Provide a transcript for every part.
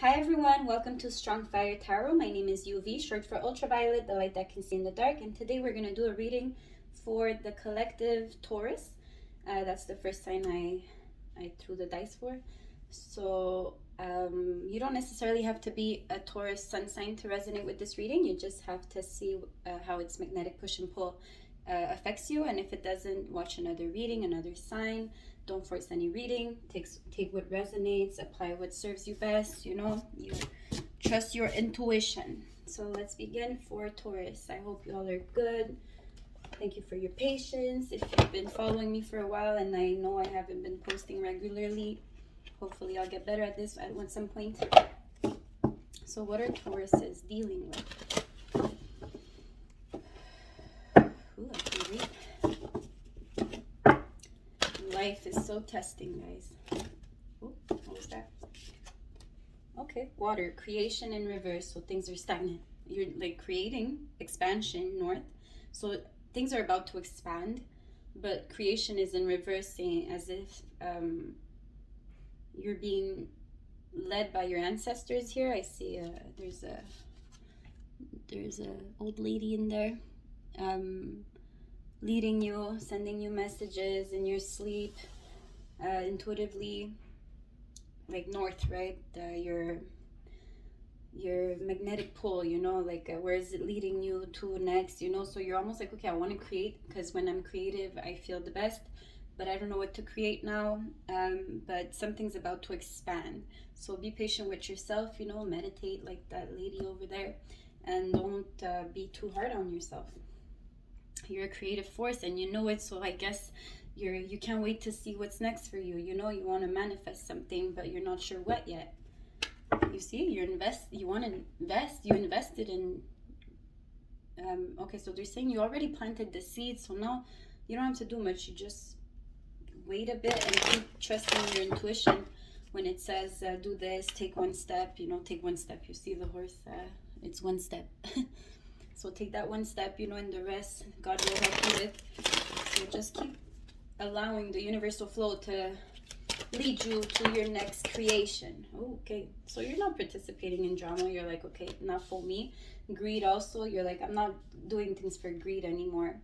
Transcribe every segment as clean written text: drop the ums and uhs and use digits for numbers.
Hi everyone, welcome to Strong Fire Tarot. My name is UV, short for Ultraviolet, the light that can see in the dark. And today we're going to do a reading for the collective Taurus. That's the first sign I threw the dice for. So you don't necessarily have to be a Taurus sun sign to resonate with this reading. You just have to see how its magnetic push and pull affects you. And if it doesn't, watch another reading, another sign. Don't force any reading. Take what resonates, apply what serves you best. You trust your intuition. So let's begin for Taurus. I hope you all are good. Thank you for your patience. If you've been following me for a while, and I know I haven't been posting regularly, hopefully I'll get better at this at some point. So what are Tauruses dealing with? Ooh, I can read. Life is so testing, guys. Ooh, what was that? Okay, water, creation in reverse. So things are stagnant. You're like creating expansion north. So things are about to expand, but creation is in reverse, saying as if you're being led by your ancestors here. I see there's a old lady in there leading you, sending you messages in your sleep, intuitively, like north, right? Your magnetic pull, like where is it leading you to next, so you're almost like, okay, I want to create, because when I'm creative I feel the best, but I don't know what to create now. But something's about to expand, so be patient with yourself, meditate like that lady over there, and don't be too hard on yourself. You're a creative force and you know it, so I guess you can't wait to see what's next for you. You want to manifest something, but you're not sure what yet. You see, you want to invest, you invested in okay, so they're saying you already planted the seed, so now you don't have to do much. You just wait a bit and keep trusting your intuition when it says do this, take one step. Take one step. You see the horse, it's one step. So take that one step, and the rest God will help you with. So just keep allowing the universal flow to lead you to your next creation. Okay, so you're not participating in drama. You're like, okay, not for me. Greed also, you're like, I'm not doing things for greed anymore,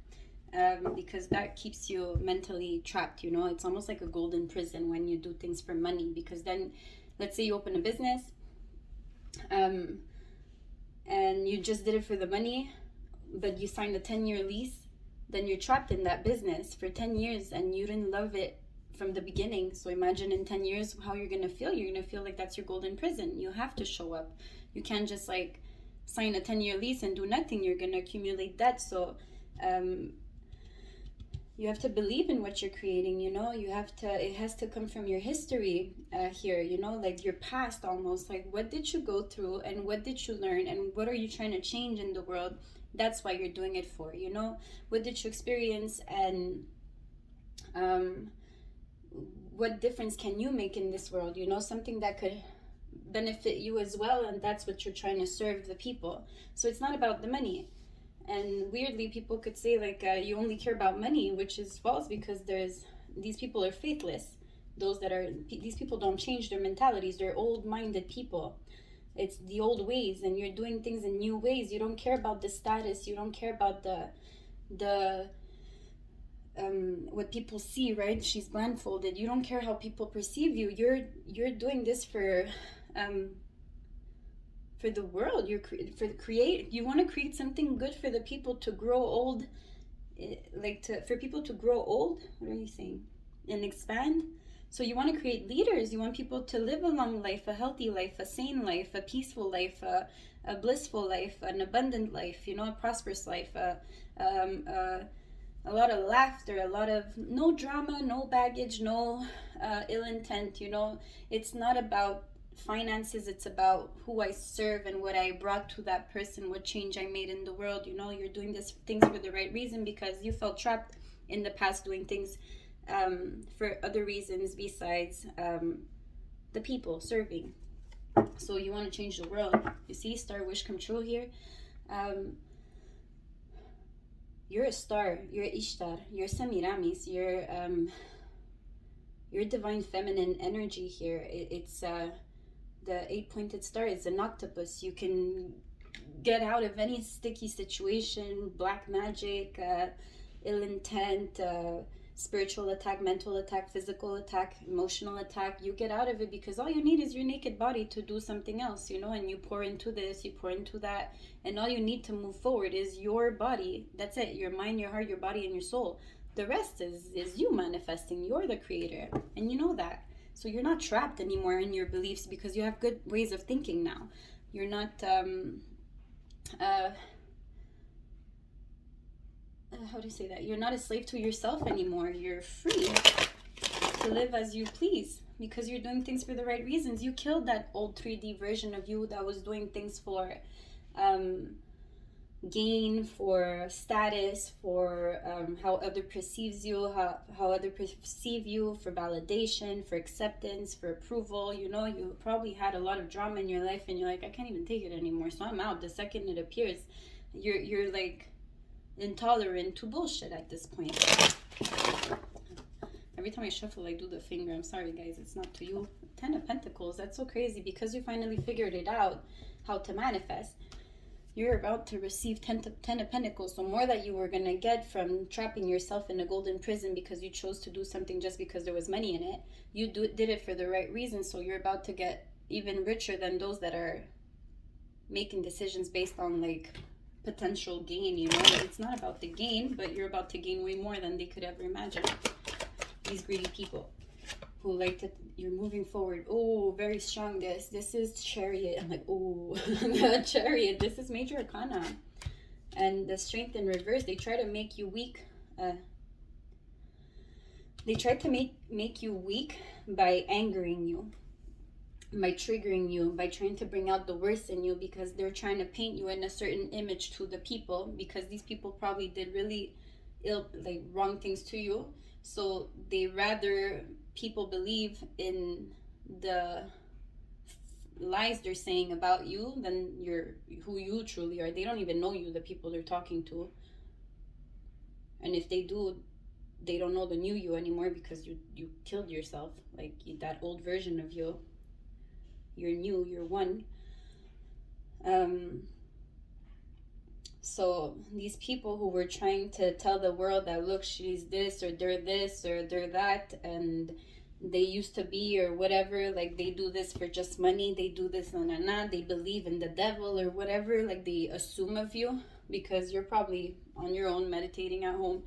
because that keeps you mentally trapped. It's almost like a golden prison when you do things for money, because then let's say you open a business, and you just did it for the money, but you signed a 10-year lease, then you're trapped in that business for 10 years and you didn't love it from the beginning. So imagine in 10 years how you're going to feel. You're going to feel like that's your golden prison. You have to show up. You can't just like sign a 10-year lease and do nothing. You're going to accumulate debt. So you have to believe in what you're creating. It has to come from your history here, like your past, almost like what did you go through and what did you learn and what are you trying to change in the world. That's why you're doing it for. What did you experience, and what difference can you make in this world, something that could benefit you as well, and that's what you're trying to serve the people. So it's not about the money. And weirdly, people could say like you only care about money, which is false, because these people are faithless. These people don't change their mentalities. They're old-minded people. It's the old ways, and you're doing things in new ways. You don't care about the status. You don't care about the what people see, right? She's blindfolded. You don't care how people perceive you. You're doing this for the world. You want to create something good for the people to grow old, for people to grow old. What are you saying? And expand. So you want to create leaders. You want people to live a long life, a healthy life, a sane life, a peaceful life, a blissful life, an abundant life, a prosperous life, a lot of laughter, a lot of no drama, no baggage, no ill intent. It's not about finances. It's about who I serve and what I brought to that person, what change I made in the world. You're doing things for the right reason, because you felt trapped in the past doing things for other reasons besides the people serving. So you want to change the world. You see, star wish come true here. You're a star. You're Ishtar. You're Semiramis. You're divine feminine energy here. It's The 8-pointed star is an octopus. You can get out of any sticky situation, black magic, ill intent, spiritual attack, mental attack, physical attack, emotional attack. You get out of it because all you need is your naked body to do something else, you know, and you pour into this, you pour into that, and all you need to move forward is your body. That's it. Your mind, your heart, your body, and your soul. The rest is you manifesting. You're the creator, and you know that. So you're not trapped anymore in your beliefs because you have good ways of thinking now. You're not how do you say that? You're not a slave to yourself anymore. You're free to live as you please because you're doing things for the right reasons. You killed that old 3D version of you that was doing things for gain, for status, for how other perceives you, how other perceive you, for validation, for acceptance, for approval. You know, you probably had a lot of drama in your life and you're like, I can't even take it anymore, so I'm out the second it appears. You're like intolerant to bullshit at this point. Every time I shuffle, I do the finger. I'm sorry, guys, it's not to you. 10 of Pentacles, that's so crazy because you finally figured it out, how to manifest. You're about to receive 10 of Pentacles. So more that you were going to get from trapping yourself in a golden prison because you chose to do something just because there was money in it. You did it for the right reason. So you're about to get even richer than those that are making decisions based on like potential gain, you know. It's not about the gain, but you're about to gain way more than they could ever imagine. These greedy people who like to, you're moving forward. Oh, very strong. This is Chariot. I'm like, oh, the Chariot. This is Major Arcana. And the Strength in reverse, they try to make you weak. They try to make you weak by angering you, by triggering you, by trying to bring out the worst in you, because they're trying to paint you in a certain image to the people, because these people probably did really wrong things to you. So they rather people believe in the lies they're saying about you than who you truly are. They don't even know you, the people they're talking to. And if they do, they don't know the new you anymore because you killed yourself. Like that old version of you. You're new, you're one. So these people who were trying to tell the world that, look, she's this or they're that, and they used to be or whatever, like they do this for just money, they do this, they believe in the devil or whatever, like they assume of you because you're probably on your own meditating at home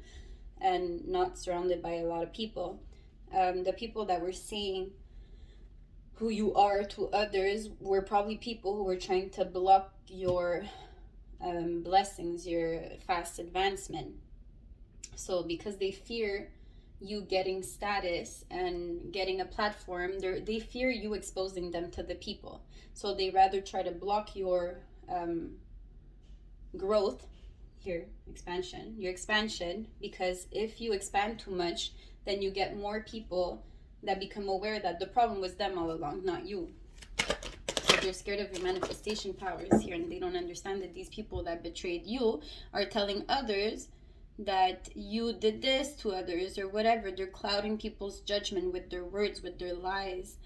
and not surrounded by a lot of people. The people that were saying who you are to others were probably people who were trying to block your blessings, your fast advancement. So because they fear you getting status and getting a platform, they fear you exposing them to the people. So they rather try to block your growth, your expansion, because if you expand too much, then you get more people that become aware that the problem was them all along, not you. So they're scared of your manifestation powers here, and they don't understand that these people that betrayed you are telling others that you did this to others or whatever. They're clouding people's judgment with their words, with their lies.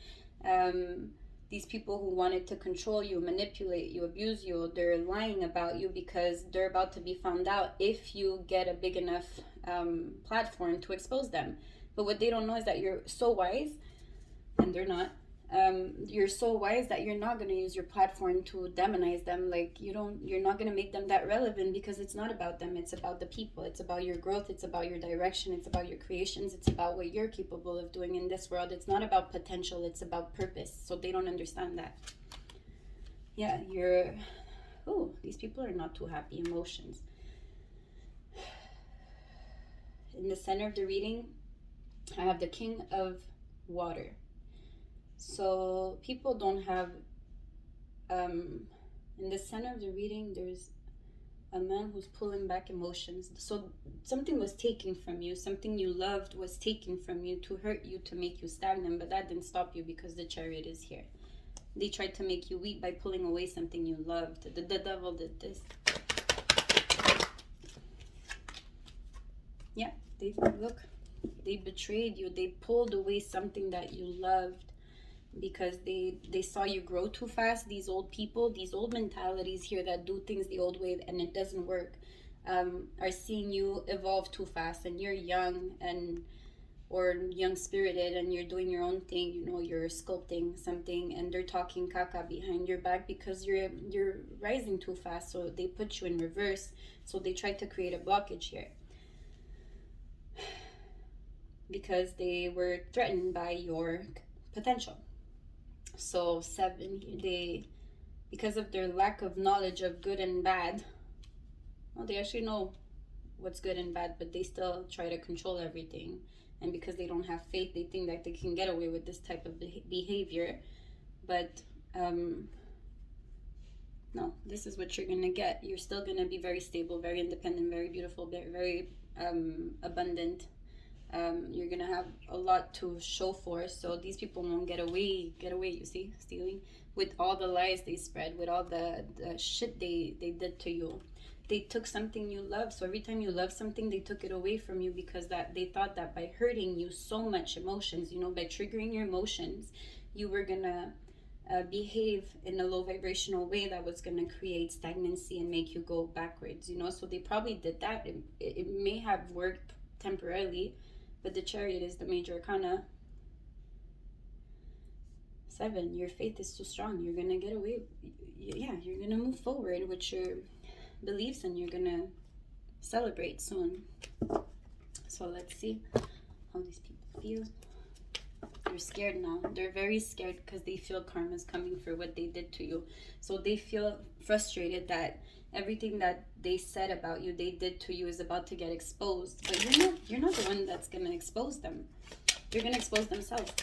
These people who wanted to control you, manipulate you, abuse you, they're lying about you because they're about to be found out if you get a big enough platform to expose them. But what they don't know is that you're so wise, and they're not. You're so wise that you're not going to use your platform to demonize them. Like you're not going to make them that relevant because it's not about them. It's about the people. It's about your growth. It's about your direction. It's about your creations. It's about what you're capable of doing in this world. It's not about potential. It's about purpose. So they don't understand that. Yeah, these people are not too happy. Emotions. In the center of the reading, I have the King of Water. So people don't have, in the center of the reading, there's a man who's pulling back emotions. So something was taken from you, something you loved was taken from you to hurt you, to make you stagnant, but that didn't stop you because the Chariot is here. They tried to make you weak by pulling away something you loved. The devil did this. Yeah, they betrayed you. They pulled away something that you loved because they saw you grow too fast. These old people, these old mentalities here that do things the old way and it doesn't work, are seeing you evolve too fast, and you're young and or young spirited, and you're doing your own thing, you know, you're sculpting something, and they're talking caca behind your back because you're rising too fast, so they put you in reverse. So they tried to create a blockage here because they were threatened by your potential. So 7, they, because of their lack of knowledge of good and bad, well, they actually know what's good and bad, but they still try to control everything. And because they don't have faith, they think that they can get away with this type of behavior. But no, this is what you're gonna get. You're still gonna be very stable, very independent, very beautiful, very abundant. You're gonna have a lot to show for, so these people won't get away, you see, stealing, with all the lies they spread, with all the shit they did to you. They took something you love, so every time you love something, they took it away from you, because that they thought that by hurting you so much emotions, you know, by triggering your emotions, you were gonna behave in a low vibrational way that was gonna create stagnancy and make you go backwards, you know. So they probably did that. It may have worked temporarily, but the Chariot is the major arcana. 7, your faith is too strong. You're gonna get away. Yeah, you're gonna move forward with your beliefs, and you're gonna celebrate soon. So let's see how these people feel. They're scared now. They're very scared because they feel karma's coming for what they did to you. So they feel frustrated that everything that they said about you, they did to you, is about to get exposed. But you're not the one that's gonna expose them. They're gonna expose themselves.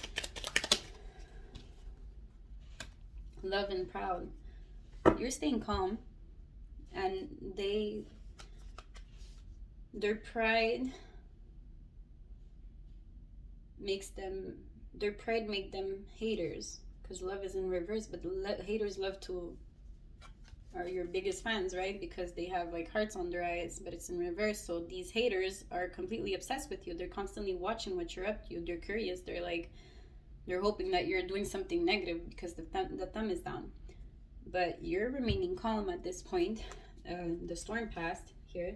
Love and proud. You're staying calm, and their pride makes them haters, because love is in reverse. But haters love to are your biggest fans, right? Because they have like hearts on their eyes, but it's in reverse. So these haters are completely obsessed with you. They're constantly watching what you're up to. They're curious. They're hoping that you're doing something negative because the thumb is down. But you're remaining calm at this point. The storm passed here.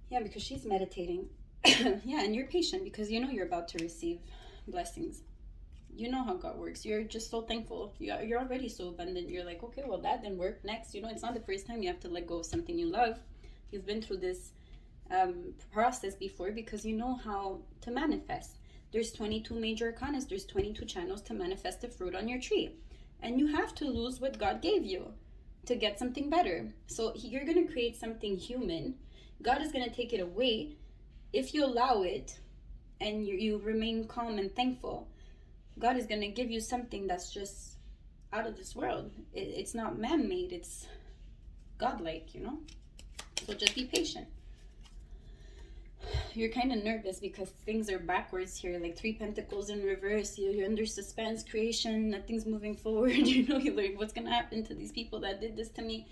Yeah, because she's meditating. Yeah, and you're patient because you know you're about to receive blessings. You know how God works. You're just so thankful. You're already so abundant. You're like, okay, well, that didn't work. Next, you know, it's not the first time you have to let go of something you love. You've been through this process before, because you know how to manifest. There's 22 major arcanas. There's 22 channels to manifest the fruit on your tree. And you have to lose what God gave you to get something better. So you're going to create something human. God is going to take it away if you allow it, and you remain calm and thankful. God is going to give you something that's just out of this world. It's not man-made. It's godlike, you know? So just be patient. You're kind of nervous because things are backwards here, like 3 pentacles in reverse. You're under suspense, creation, nothing's moving forward. You know, you're like, what's going to happen to these people that did this to me?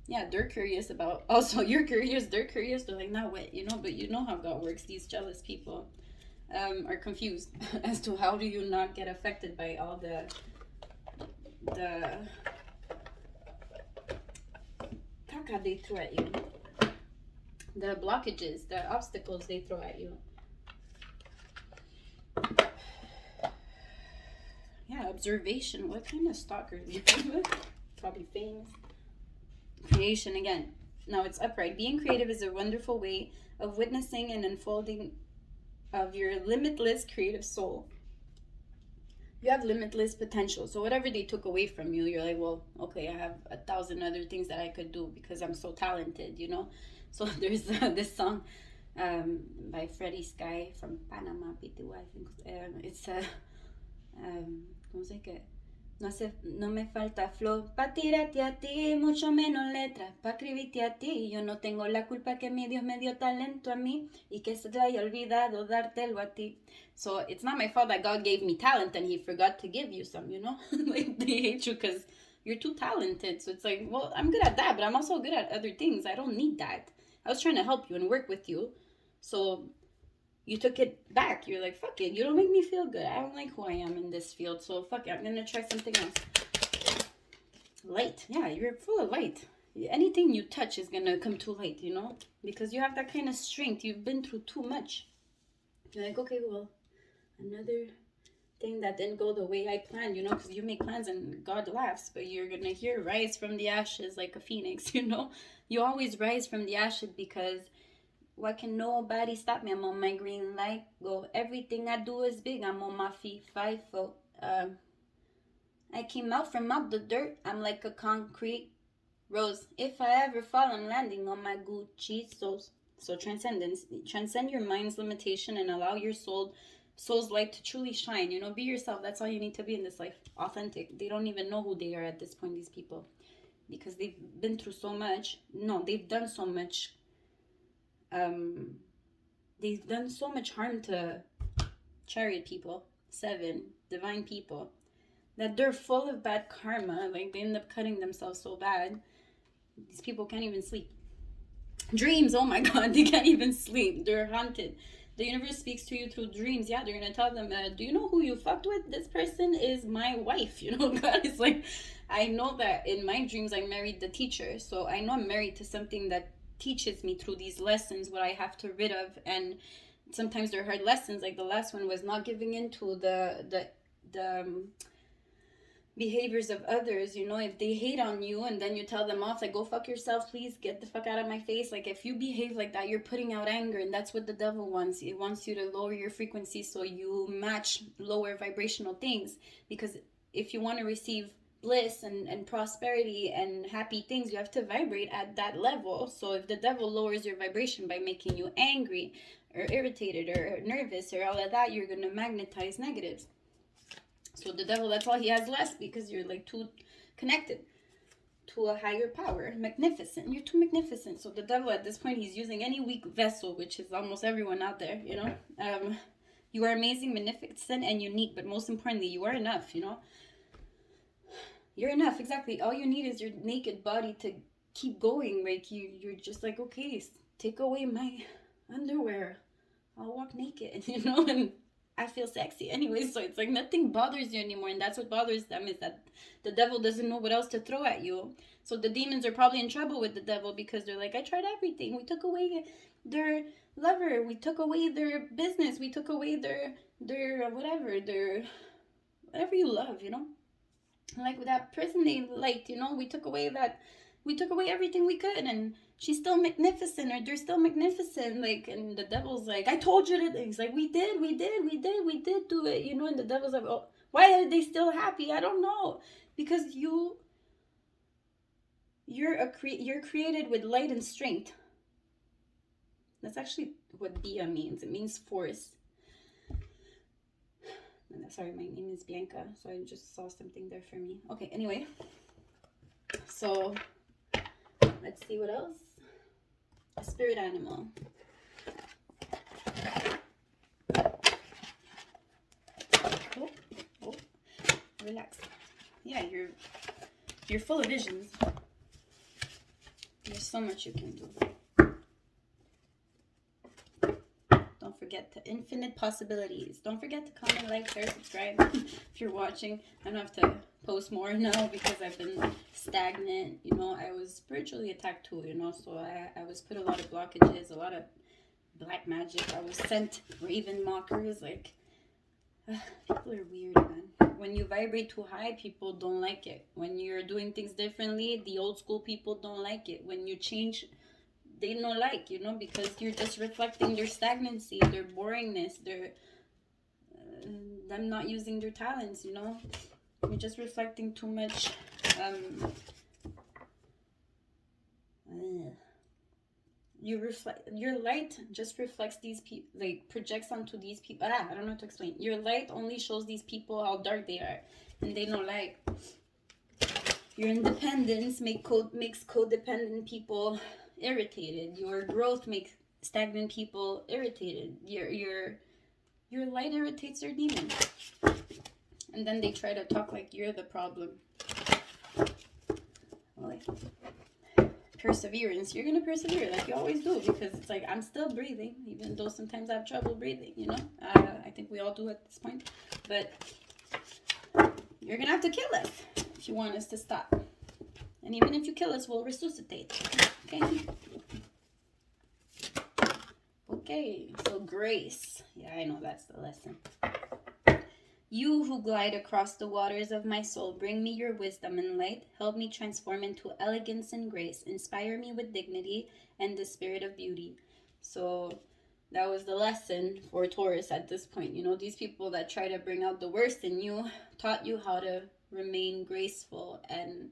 Yeah, they're curious about, also you're curious, they're curious, they're like, now what, you know? But you know how God works. These jealous people are confused as to how do you not get affected by all the caca they throw at you, the blockages, the obstacles they throw at you. Yeah, observation. What kind of stalker do you with? Probably famous. Creation again. Now it's upright. Being creative is a wonderful way of witnessing and unfolding of your limitless creative soul. You have limitless potential. So whatever they took away from you, you're like, well, okay, I have 1,000 other things that I could do because I'm so talented, you know? So there's this song by Freddie Sky from Panama, PTY, I think. It's ¿cómo se que? No me falta flow pa' tirarte a ti, mucho menos letras pa' escribirte a ti. Yo no tengo la culpa que mi Dios me dio talento a mí y que se te haya olvidado dártelo a ti. So it's not my fault that God gave me talent and he forgot to give you some, you know? Like, they hate you because you're too talented. So it's like, well, I'm good at that, but I'm also good at other things. I don't need that. I was trying to help you and work with you. So you took it back. You're like, fuck it, you don't make me feel good. I don't like who I am in this field, so fuck it, I'm gonna try something else. Light. Yeah, you're full of light. Anything you touch is gonna come to light, you know, because you have that kind of strength. You've been through too much. You're like, okay, well, another thing that didn't go the way I planned, you know, because you make plans and God laughs, but you're gonna hear rise from the ashes like a phoenix, you know. You always rise from the ashes, because why can nobody stop me? I'm on my green light. Go. Everything I do is big. I'm on my feet 5 foot. I came out from out the dirt. I'm like a concrete rose. If I ever fall, I'm landing on my Gucci soles. So transcendence. Transcend your mind's limitation and allow your soul's light to truly shine. You know, be yourself. That's all you need to be in this life. Authentic. They don't even know who they are at this point, these people, because they've been through so much. No, they've done so much. They've done so much harm to chariot people, 7 divine people, that they're full of bad karma. Like, they end up cutting themselves so bad. These people can't even sleep. Dreams, oh my God, they can't even sleep. They're haunted. The universe speaks to you through dreams. Yeah, they're gonna tell them, do you know who you fucked with? This person is my wife. You know, God is like, I know that in my dreams I married the teacher. So I know I'm married to something that teaches me through these lessons what I have to rid of. And sometimes they're hard lessons. Like the last one was not giving into the behaviors of others. You know, if they hate on you and then you tell them off, like, go fuck yourself, please get the fuck out of my face. Like, if you behave like that, you're putting out anger, and that's what the devil wants. It wants you to lower your frequency so you match lower vibrational things. Because if you want to receive bliss and prosperity and happy things, you have to vibrate at that level. So if the devil lowers your vibration by making you angry or irritated or nervous or all of that, you're going to magnetize negatives. So the devil, that's all he has left, because you're like too connected to a higher power. Magnificent. You're too magnificent. So the devil at this point, he's using any weak vessel, which is almost everyone out there, you know. You are amazing, magnificent, and unique, but most importantly, you are enough, you know. You're enough, exactly. All you need is your naked body to keep going. Like, you're just like, okay, take away my underwear. I'll walk naked, you know, and I feel sexy anyway. So it's like nothing bothers you anymore. And that's what bothers them, is that the devil doesn't know what else to throw at you. So the demons are probably in trouble with the devil, because they're like, I tried everything. We took away their lover. We took away their business. We took away their whatever you love, you know. Like with that person they liked, you know, we took away everything we could, and she's still magnificent, or they're still magnificent, like, and the devil's like, I told you that. He's like, we did do it, you know. And the devil's like, oh, why are they still happy? I don't know. Because you're created with light and strength. That's actually what Bia means. It means force. Sorry, my name is Bianca, so I just saw something there for me. Okay, anyway, so let's see what else. A spirit animal. Oh, relax. Yeah, you're full of visions. There's so much you can do. Don't forget the infinite possibilities. Don't forget to comment, like, share, subscribe if you're watching. I don't have to post more now because I've been stagnant. You know, I was spiritually attacked too, you know, so I was put a lot of blockages, a lot of black magic. I was sent raven mockers. Like, people are weird, man. When you vibrate too high, people don't like it. When you're doing things differently, the old school people don't like it. When you change, they don't like, you know, because you're just reflecting their stagnancy, their boringness, their them not using their talents, you know. You're just reflecting too much. Your light just reflects these people, like projects onto these people. I don't know how to explain. Your light only shows these people how dark they are, and they don't like. Your independence makes codependent people irritated. Your growth makes stagnant people irritated. Your light irritates their demons, and then they try to talk like you're the problem. Like, perseverance. You're gonna persevere like you always do, because it's like I'm still breathing, even though sometimes I have trouble breathing, you know. I think we all do at this point, but you're gonna have to kill us if you want us to stop. And even if you kill us, we'll resuscitate. Okay. Okay, so grace. Yeah, I know that's the lesson. You who glide across the waters of my soul, bring me your wisdom and light. Help me transform into elegance and grace. Inspire me with dignity and the spirit of beauty. So that was the lesson for Taurus at this point. You know, these people that try to bring out the worst in you taught you how to remain graceful and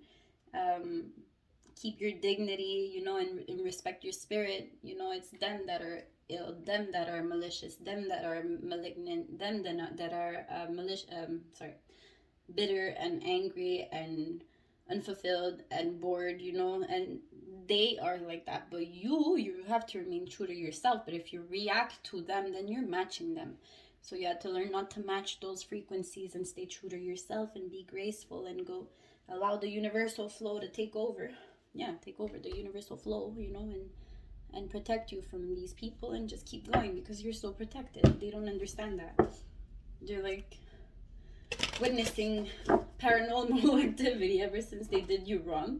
keep your dignity, you know, and respect your spirit. You know, it's them that are ill, them that are malicious, them that are malignant, them that are bitter and angry and unfulfilled and bored, you know, and they are like that. But you have to remain true to yourself. But if you react to them, then you're matching them. So you have to learn not to match those frequencies and stay true to yourself and be graceful and go allow the universal flow to take over. Yeah, take over the universal flow, you know, and protect you from these people, and just keep going because you're so protected. They don't understand that. They're like witnessing paranormal activity ever since they did you wrong.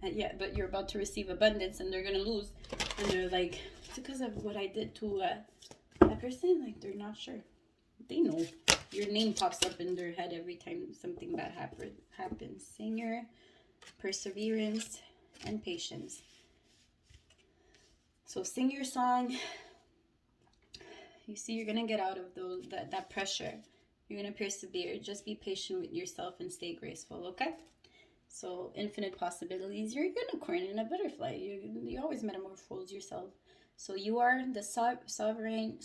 Yeah, but you're about to receive abundance and they're gonna lose. And they're like, it's because of what I did to that person. Like, they're not sure. They know. Your name pops up in their head every time something bad happens. Singer, perseverance, and patience. So sing your song. You see, you're gonna get out of that pressure. You're gonna persevere. Just be patient with yourself and stay graceful, okay? So infinite possibilities. You're a unicorn and a butterfly. You always metamorphose yourself. So you are the sovereign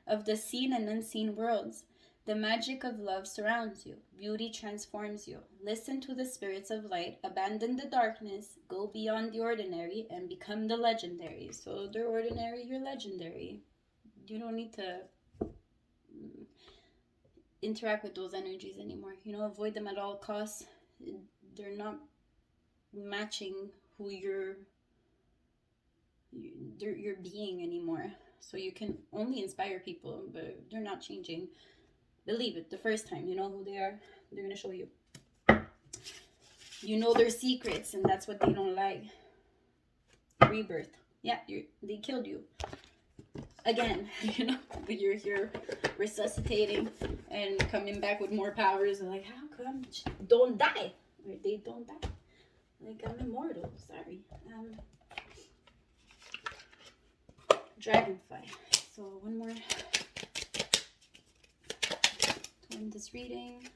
of the seen and unseen worlds. The magic of love surrounds you. Beauty transforms you. Listen to the spirits of light. Abandon the darkness. Go beyond the ordinary and become the legendary. So they're ordinary, you're legendary. You don't need to interact with those energies anymore. You know, avoid them at all costs. They're not matching who you're being anymore. So you can only inspire people, but they're not changing. Believe it the first time. You know who they are. They're gonna show you. You know their secrets, and that's what they don't like. Rebirth. Yeah, they killed you again. You know, but you're here resuscitating and coming back with more powers. And like, how come don't die? Or they don't die. Like, I'm immortal. Sorry. Dragonfly. So one more. In this reading,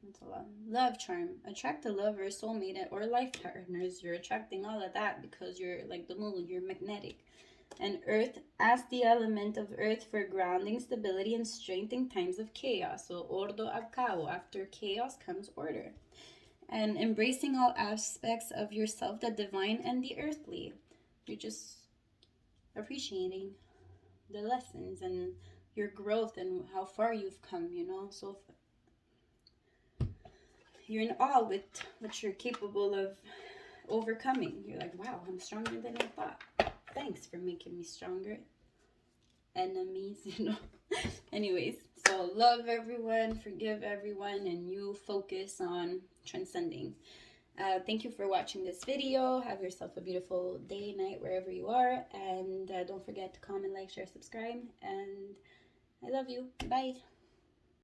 that's a lot. Love charm. Attract a lover, soulmate, or life partners. You're attracting all of that because you're like the moon. You're magnetic. And earth. Ask the element of earth for grounding, stability, and strength in times of chaos. So ordo ab cao. After chaos comes order. And embracing all aspects of yourself, the divine and the earthly. You're just appreciating the lessons and your growth and how far you've come, you know. So you're in awe with what you're capable of overcoming. You're like, wow, I'm stronger than I thought. Thanks for making me stronger. Enemies, you know. Anyways, so love everyone, forgive everyone, and you focus on transcending. Thank you for watching this video. Have yourself a beautiful day, night, wherever you are. And don't forget to comment, like, share, subscribe. And I love you. Bye.